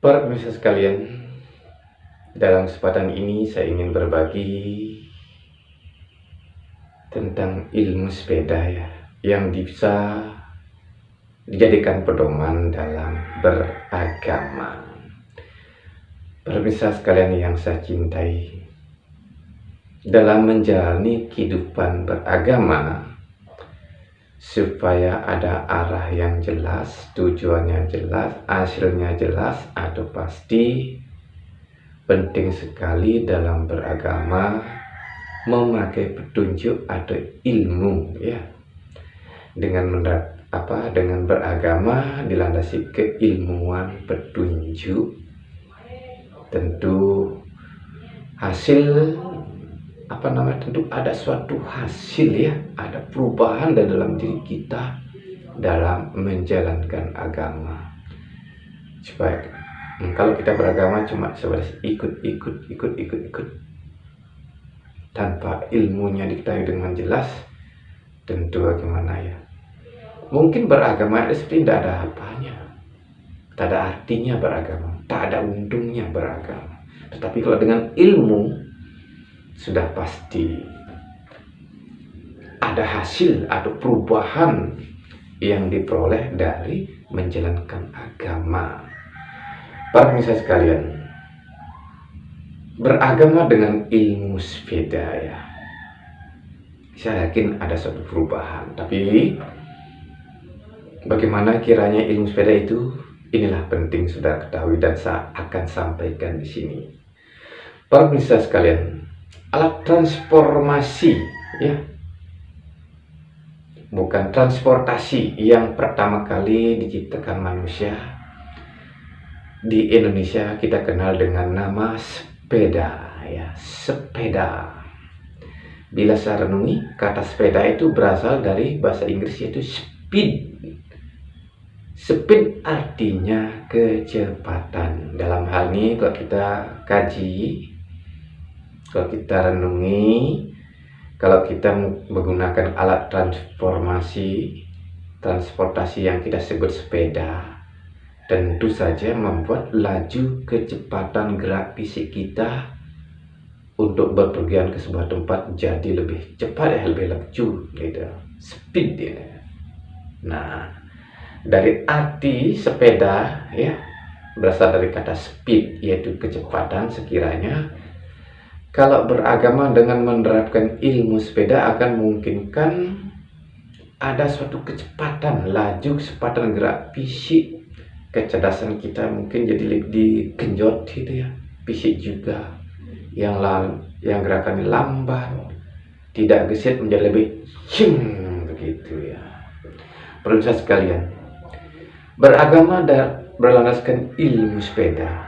Para pemirsa sekalian, dalam kesempatan ini saya ingin berbagi tentang ilmu sepeda yang bisa dijadikan pedoman dalam beragama. Para pemirsa sekalian yang saya cintai, dalam menjalani kehidupan beragama, supaya ada arah yang jelas, tujuannya jelas, hasilnya jelas, atau pasti, penting sekali dalam beragama memakai petunjuk atau ilmu dengan beragama dilandasi keilmuan petunjuk, tentu hasil tentu ada suatu hasil ada perubahan dalam diri kita dalam menjalankan agama. Supaya kalau kita beragama cuma sebatas ikut tanpa ilmunya diketahui dengan jelas, tentu bagaimana mungkin beragama seperti tidak ada apanya, tak ada artinya beragama, tak ada untungnya beragama. Tetapi kalau dengan ilmu sudah pasti ada hasil atau perubahan yang diperoleh dari menjalankan agama. Para pemirsa sekalian, beragama dengan ilmu sepeda saya yakin ada suatu perubahan. Tapi bagaimana kiranya ilmu sepeda itu? Inilah penting sudah ketahui dan saya akan sampaikan di sini. Para pemirsa sekalian, alat transformasi bukan transportasi yang pertama kali diciptakan manusia di Indonesia kita kenal dengan nama sepeda sepeda. Bila saya renungi, kata sepeda itu berasal dari bahasa Inggris, yaitu speed. Speed artinya kecepatan. Dalam hal ini kalau kita kaji, kalau kita renungi, kalau kita menggunakan alat transportasi yang kita sebut sepeda, tentu saja membuat laju kecepatan gerak fisik kita untuk berpergian ke sebuah tempat jadi lebih cepat, lebih laju gitu. Speed Nah, dari arti sepeda berasal dari kata speed, yaitu kecepatan. Sekiranya kalau beragama dengan menerapkan ilmu sepeda akan memungkinkan ada suatu kecepatan, laju kecepatan gerak fisik. Kecerdasan kita mungkin jadi lebih digenjot fisik juga. Yang gerakannya lamban, tidak gesit, menjadi lebih begitu Pemirsa sekalian, beragama dan berlandaskan ilmu sepeda,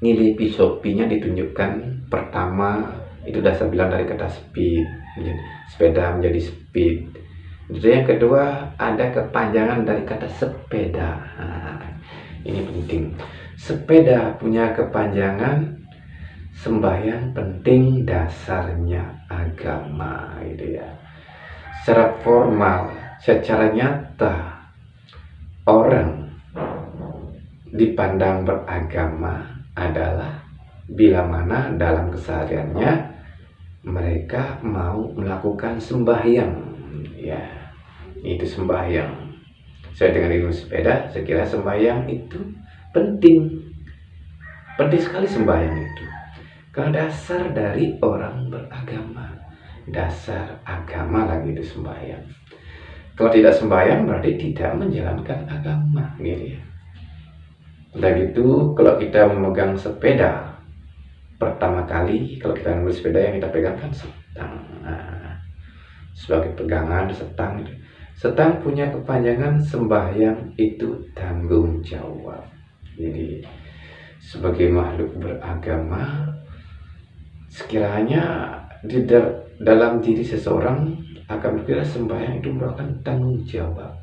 nilai filosofinya ditunjukkan. Pertama, itu dasar bilang dari kata speed, sepeda menjadi speed. Yang kedua, ada kepanjangan dari kata sepeda. Ini penting. Sepeda punya kepanjangan sembahyang penting, dasarnya agama Secara formal, secara nyata, orang dipandang beragama adalah bila mana dalam kesehariannya mereka mau melakukan sembahyang itu sembahyang. Saya dengan ilmu sepeda, saya kira sembahyang itu penting sekali sembahyang itu, karena dasar dari orang beragama, dasar agama lagi itu sembahyang. Kalau tidak sembahyang berarti tidak menjalankan agama Dan itu kalau kita memegang sepeda, pertama kali kalau kita ambil sepeda yang kita pegang kan setang. Sebagai pegangan setang punya kepanjangan sembahyang itu tanggung jawab. Jadi sebagai makhluk beragama, sekiranya di dalam diri seseorang akan berkira sembahyang itu merupakan tanggung jawab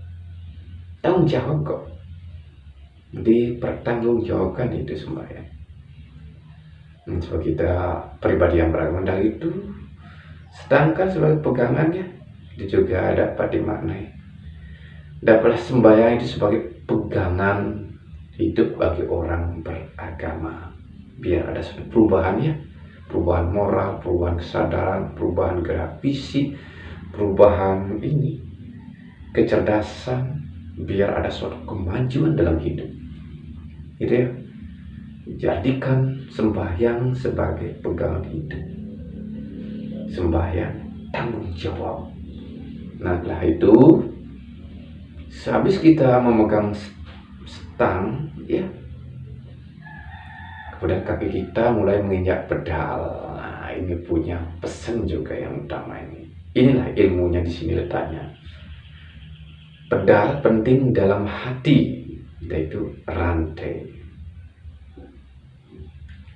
kok, dipertanggungjawabkan itu sembahyang. Sebab kita pribadi yang beragama dari itu, sedangkan sebagai pegangannya itu juga dapat dimaknai. Dapatlah sembahyang itu sebagai pegangan hidup bagi orang beragama, biar ada suatu perubahan ya, perubahan moral, perubahan kesadaran, perubahan gerak fisik, perubahan ini kecerdasan, biar ada suatu kemajuan dalam hidup. Gitu ya. Jadikan sembahyang sebagai pegangan hidup. Sembahyang tanggung jawab. Nah, setelah itu sehabis kita memegang stang ya, kemudian kaki kita mulai menginjak pedal. Nah, ini punya pesan juga yang utama ini. Inilah ilmunya di sini letaknya. Pedal penting dalam hati, yaitu rantai.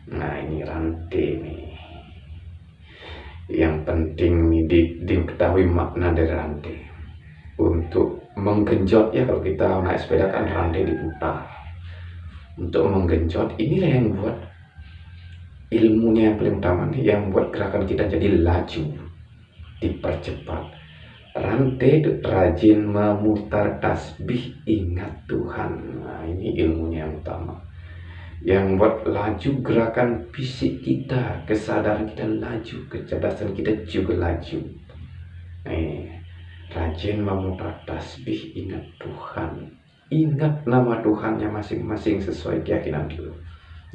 Nah, ini rantai nih. Yang penting nih diketahui makna dari rantai. Untuk menggenjot ya, kalau kita naik sepeda kan rantai diputar. Untuk menggenjot, inilah yang buat ilmunya yang paling utama nih, yang buat gerakan kita jadi laju, dipercepat. Rantai itu rajin memutar tasbih, ingat Tuhan. Nah, ini ilmunya yang utama, yang buat laju gerakan fisik kita, kesadaran kita laju, kecerdasan kita juga laju. Rajin memutar tasbih, ingat Tuhan, ingat nama Tuhannya masing-masing sesuai keyakinan kita.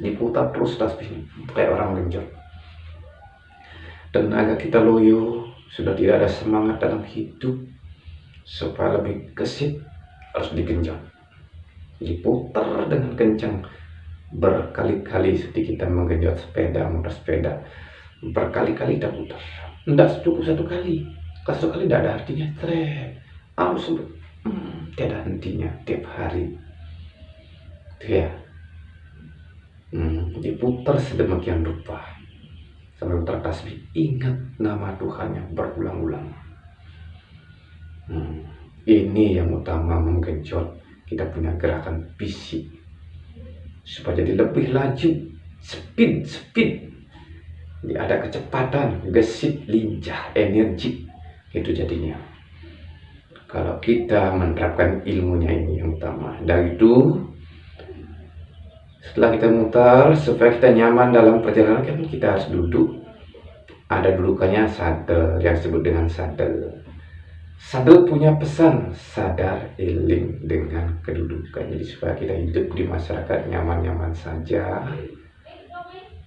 Diputar terus tasbihnya kayak orang genjot. Tenaga kita loyo, sudah tidak ada semangat dalam hidup, supaya lebih gesit harus digenjot, diputar dengan kencang berkali-kali. Seperti kita menggenjot sepeda, motor sepeda, berkali-kali kita putar. Tidak cukup satu kali. Kalau satu kali tidak ada artinya. Harus tidak ada hentinya tiap hari. Ya, diputar sedemikian rupa sampai putar tasbih, ingat nama Tuhannya berulang-ulang. Ini yang utama, menggenjot kita punya gerakan fisik supaya jadi lebih laju, speed. Jadi ada kecepatan, gesit, lincah, energi, itu jadinya. Kalau kita menerapkan ilmunya ini yang utama. Dari itu, setelah kita mutar, supaya kita nyaman dalam perjalanan, kan kita harus duduk. Ada dudukannya sadel, yang disebut dengan sadel. Sadel punya pesan, sadar iling dengan kedudukan. Jadi supaya kita hidup di masyarakat nyaman-nyaman saja.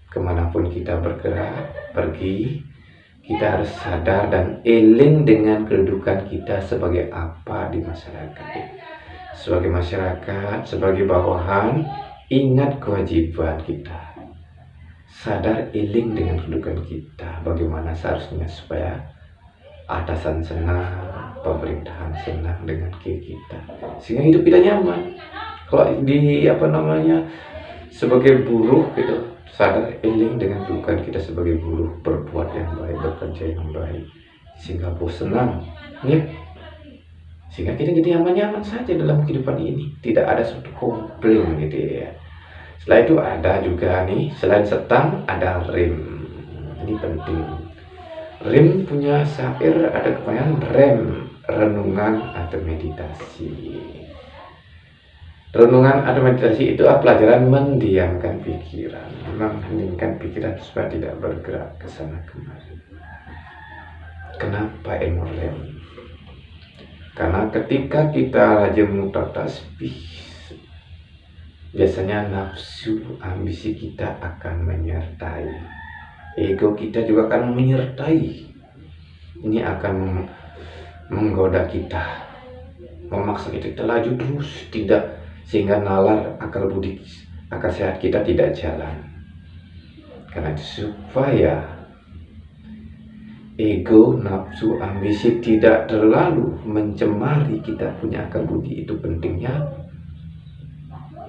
Kemanapun kita bergerak, pergi, kita harus sadar dan iling dengan kedudukan kita sebagai apa di masyarakat. Sebagai masyarakat, sebagai bawahan, ingat kewajiban kita. Sadar iling dengan kedudukan kita. Bagaimana seharusnya supaya atasan senang, pemerintahan senang dengan kita, sehingga hidup kita nyaman. Kalau di sebagai buruh gitu, sadar iling dengan kedudukan kita sebagai buruh, berbuat yang baik, bekerja yang baik, sehingga bos senang ya. Sehingga kita jadi nyaman-nyaman saja dalam kehidupan ini, tidak ada suatu komplain gitu ya. Setelah itu ada juga nih, selain setang ada rem. Ini penting. Rem punya syair ada kepanjangan rem, renungan atau meditasi. Renungan atau meditasi itu pelajaran mendiamkan pikiran, mengheningkan pikiran supaya tidak bergerak ke sana kemari. Kenapa ilmu rem? Karena ketika kita rajin memutar tasbih, biasanya nafsu, ambisi kita akan menyertai, ego kita juga akan menyertai. Ini akan menggoda kita, memaksa kita laju terus, tidak, sehingga nalar akal budi, akal sehat kita tidak jalan. Karena supaya ego, nafsu, ambisi tidak terlalu mencemari kita punya akal budi, itu pentingnya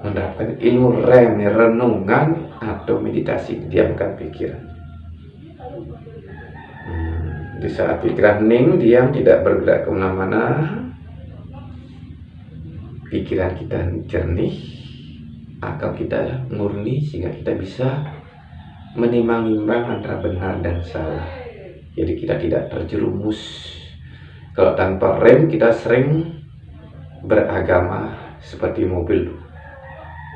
menerapkan ilmu rem, renungan atau meditasi, diamkan pikiran. Di saat pikiran hening, diam, tidak bergerak kemana-mana, pikiran kita jernih, akal kita murni, sehingga kita bisa menimbang-nimbang antara benar dan salah. Jadi kita tidak terjerumus. Kalau tanpa rem, kita sering beragama seperti mobil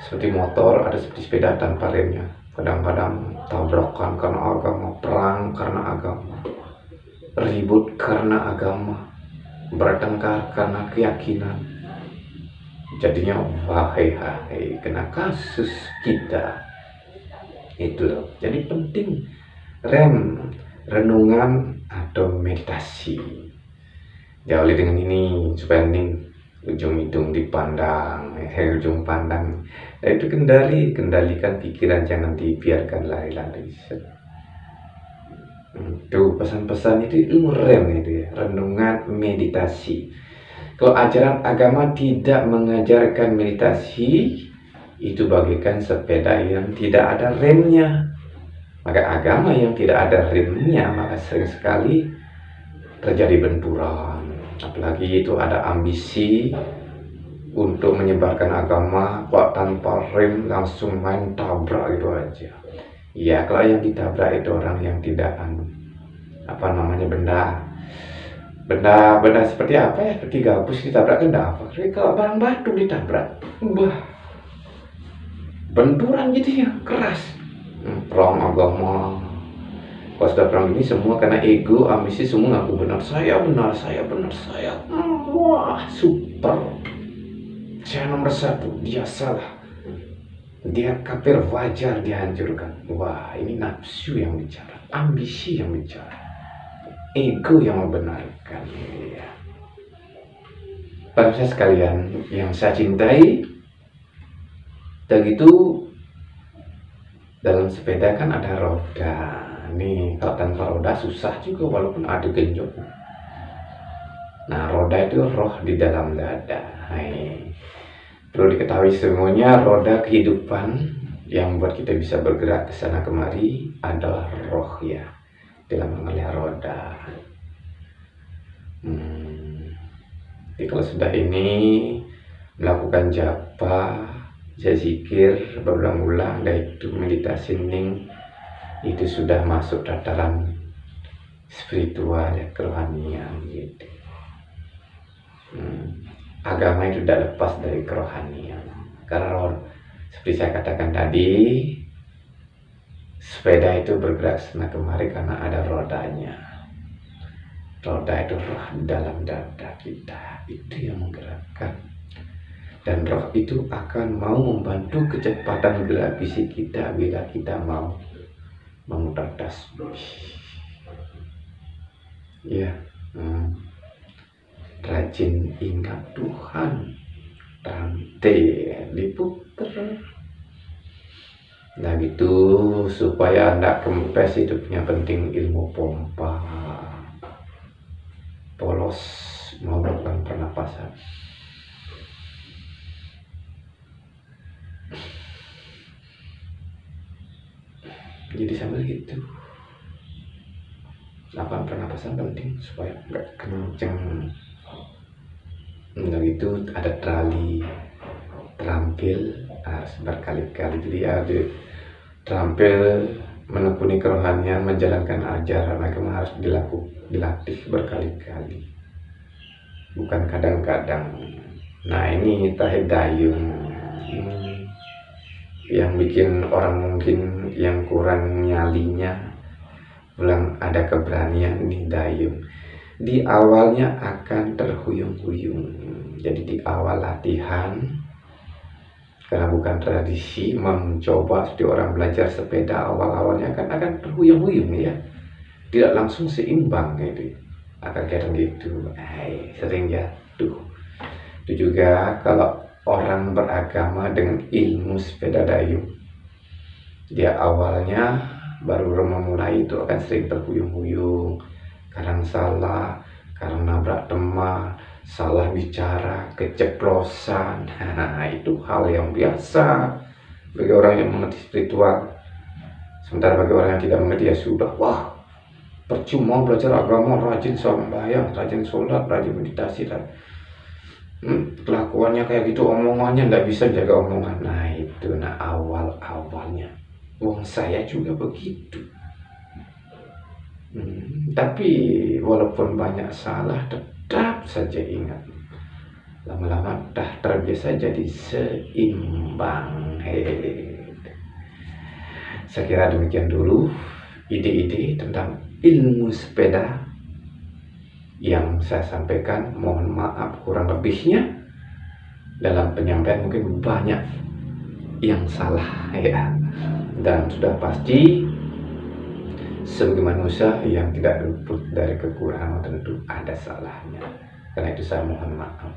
seperti motor, ada seperti sepeda tanpa remnya. Kadang-kadang tabrakan karena agama, perang karena agama, ribut karena agama, bertengkar karena keyakinan. Jadinya wahai kena kasus kita itu loh. Jadi penting renungan atau meditasi. Diawali dengan ini supaya hening, ujung hidung dipandang, ujung pandang. Nah, itu kendalikan pikiran, jangan dibiarkan lari-lari. Tuh pesan-pesan itu ilmu itu ya, renungan, meditasi. Kalau ajaran agama tidak mengajarkan meditasi, itu bagaikan sepeda yang tidak ada remnya. Maka agama yang tidak ada remnya, maka sering sekali terjadi benturan. Apalagi itu ada ambisi untuk menyebarkan agama, kok tanpa rem langsung main tabrak gitu aja. Ya, kalau yang ditabrak itu orang yang tidak benda seperti apa ya, seperti gabus ditabrak kan enggak apa. Tapi kalau barang batu ditabrak, benturan gitu ya, keras. Perang agama. Kalau sudah perang ini semua karena ego, ambisi, semua ngaku benar. Wah, super. Saya nomor 1, dia salah. Dia kafir, wajar dihancurkan. Wah, ini nafsu yang bicara, ambisi yang bicara, ego yang membenarkan. Ya. Para saya sekalian yang saya cintai, dan itu dalam sepeda kan ada roda. Nih, kalau tanpa roda susah juga walaupun ada genjot. Nah, roda itu roh di dalam dada. Hai. Perlu diketahui semuanya, roda kehidupan yang membuat kita bisa bergerak ke sana kemari adalah roh ya, dalam mengalir roda. Jadi kalau sudah ini melakukan japa, zikir berulang-ulang, dan itu meditasi hening, itu sudah masuk tataran spiritual ya, kerohanian gitu. Agama itu tidak lepas dari kerohanian. Karena seperti saya katakan tadi, sepeda itu bergerak sana kemari karena ada rodanya. Roda itu roh dalam dada kita, itu yang menggerakkan. Dan roh itu akan mau membantu kecepatan gerak fisik kita bila kita mau memutar tasbih. Ya. Rajin ingat Tuhan, rantai diputer. Nah gitu, supaya Anda kempes hidupnya, penting ilmu pompa, polos, mau melakukan pernapasan. Jadi sambil gitu, lakukan pernapasan penting supaya nggak kenceng. Nah itu ada terampil harus berkali-kali. Jadi ada terampil menekuni kerohanian, menjalankan ajaran agama harus dilatih berkali-kali, bukan kadang-kadang. Nah ini tahid dayung yang bikin orang mungkin yang kurang nyalinya bilang ada keberanian nih dayung. Di awalnya akan terhuyung-huyung. Jadi di awal latihan, karena bukan tradisi, mencoba seperti orang belajar sepeda, awal-awalnya akan terhuyung-huyung ya, tidak langsung seimbang gitu, akan kayak gitu, sering jatuh. Itu juga kalau orang beragama dengan ilmu sepeda dayung, dia awalnya baru memulai itu akan sering terhuyung-huyung, kadang salah, kadang nabrak teman, salah bicara, keceplosan. Nah, itu hal yang biasa bagi orang yang mengerti spiritual. Sementara bagi orang yang tidak mengerti ya sudah, wah percuma belajar agama, rajin sembahyang, rajin sholat, rajin meditasi, kelakuannya kayak gitu, omongannya nggak bisa jaga omongan. Nah itu, awalnya wong saya juga begitu. Tapi walaupun banyak salah, tetap saja ingat, lama-lama dah terbiasa jadi seimbang. Saya kira demikian dulu ide-ide tentang ilmu sepeda yang saya sampaikan. Mohon maaf kurang lebihnya. Dalam penyampaian mungkin banyak yang salah ya. Dan sudah pasti sebagai manusia yang tidak luput dari kekurangan tentu ada salahnya. Karena itu saya mohon maaf.